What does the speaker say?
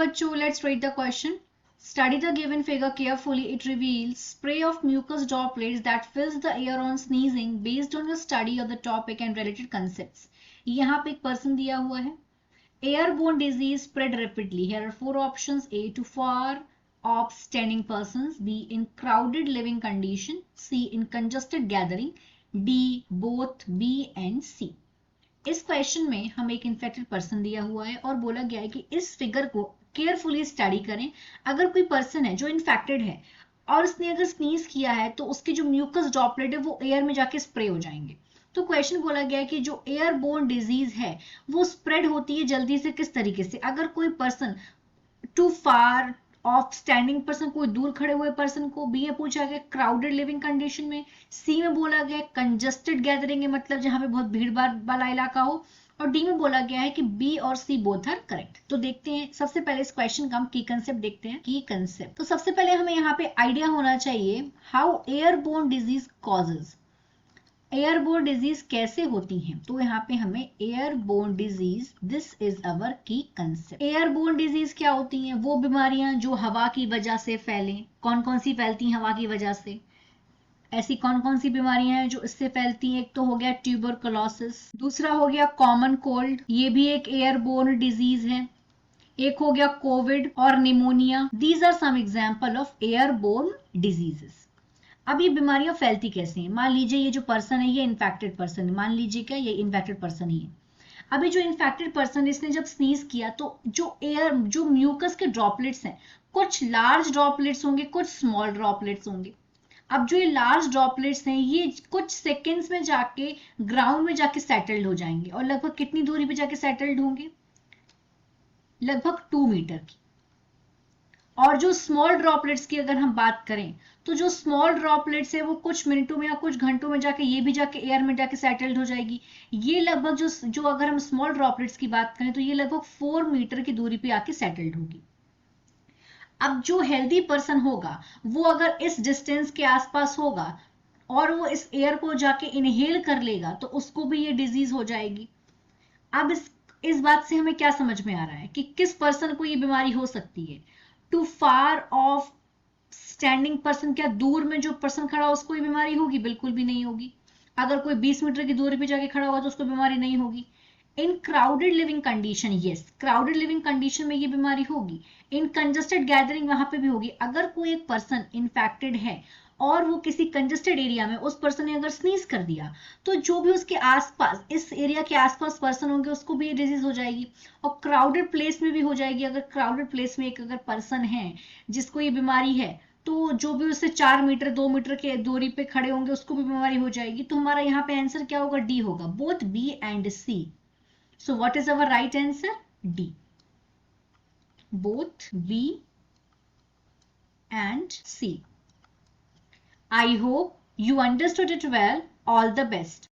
बच्चों, let's read the question. Study the given figure carefully. It reveals spray of mucus droplets that fills the air on sneezing based on your study of the topic and related concepts. यहाँ पे एक person दिया हुआ है. Airborne disease spread rapidly. Here are 4 options. A, to far off standing persons. B, in crowded living condition. C, in congested gathering. D, both B and C. इस question में हमें एक इन्फेक्टेड पर्सन दिया हुआ है और बोला गया है कि इस फिगर को केयरफुली स्टडी करें. अगर कोई पर्सन है जो इन्फेक्टेड है और उसने अगर स्नीज किया है तो उसके जो म्यूकस ड्रॉपलेट है वो एयर में जाके स्प्रे हो जाएंगे. तो क्वेश्चन बोला गया है कि जो एयरबोर्न डिजीज है वो स्प्रेड होती है जल्दी से किस तरीके से. अगर कोई person too far off standing person, कोई दूर खड़े हुए पर्सन को. बी में पूछा गया क्राउडेड लिविंग कंडीशन में. सी में बोला गया कंजस्टेड गैदरिंग है, मतलब जहां पे बहुत भीड़ भाड़ वाला इलाका हो. और डी में बोला गया है कि बी और सी बोथ आर करेक्ट. तो देखते हैं सबसे पहले इस क्वेश्चन का हम की कंसेप्ट देखते हैं. की कंसेप्ट तो सबसे पहले हमें यहाँ पे आइडिया होना चाहिए how airborne disease causes. Airborne disease कैसे होती हैं. तो यहाँ पे हमें airborne disease, this is our की कंसेप्ट. एयरबोर्न डिजीज क्या होती हैं? वो बीमारियां जो हवा की वजह से फैलें. कौन कौन सी फैलती हैं हवा की वजह से? ऐसी कौन कौन सी बीमारियां हैं जो इससे फैलती हैं? एक तो हो गया ट्यूबरकुलोसिस, दूसरा हो गया कॉमन कोल्ड, ये भी एक एयरबोर्न डिजीज है. एक हो गया कोविड और pneumonia. These are some example of airborne diseases. अब ये बीमारियां फैलती कैसे हैं? मान लीजिए ये जो पर्सन है ये इन्फेक्टेड पर्सन है. मान लीजिए क्या ये इन्फेक्टेड पर्सन ही है. अभी जो इन्फेक्टेड पर्सन इसने जब स्नीज किया तो जो म्यूकस के ड्रॉपलेट्स हैं, कुछ लार्ज ड्रॉपलेट्स होंगे, कुछ स्मॉल ड्रॉपलेट्स होंगे. अब जो ये लार्ज ड्रॉपलेट्स हैं ये कुछ सेकेंड्स में जाके ग्राउंड में जाके सेटल्ड हो जाएंगे. और लगभग कितनी दूरी पे जाके सेटल्ड होंगे? लगभग 2 मीटर की. और जो स्मॉल ड्रॉपलेट्स की अगर हम बात करें तो जो स्मॉल ड्रॉपलेट्स है वो कुछ मिनटों में या कुछ घंटों में जाके ये भी जाके एयर में जाके सेटल्ड हो जाएगी. ये लगभग जो अगर हम स्मॉल ड्रॉपलेट्स की बात करें तो ये लगभग 4 मीटर की दूरी पे आके सेटल्ड होगी. अब जो हेल्दी पर्सन होगा वो अगर इस डिस्टेंस के आसपास होगा और वो इस एयर को जाके इनहेल कर लेगा तो उसको भी ये डिजीज हो जाएगी. अब इस बात से हमें क्या समझ में आ रहा है कि किस पर्सन को ये बीमारी हो सकती है. Too far off standing person, क्या दूर में जो पर्सन खड़ा हो उसको ये बीमारी होगी? बिल्कुल भी नहीं होगी. अगर कोई 20 मीटर की दूरी पे जाके खड़ा होगा तो उसको बीमारी नहीं होगी. In crowded living condition, yes crowded living condition में ये बीमारी होगी. इन कंजस्टेड गैदरिंग वहां पे भी होगी. अगर कोई एक पर्सन इन्फेक्टेड है और वो किसी कंजस्टेड एरिया में उस पर्सन ने अगर स्नीज कर दिया तो जो भी उसके आसपास इस एरिया के आसपास पर्सन होंगे उसको भी ये डिजीज हो जाएगी. और क्राउडेड प्लेस में भी हो जाएगी. अगर क्राउडेड प्लेस में एक अगर पर्सन है जिसको ये बीमारी है तो जो भी उससे 4 मीटर 2 मीटर के दूरी पे खड़े होंगे उसको भी बीमारी हो जाएगी. तो हमारा यहाँ पे आंसर क्या होगा? डी होगा. Both B and C. So what is our right answer? D. Both B and C. I hope you understood it well. All the best.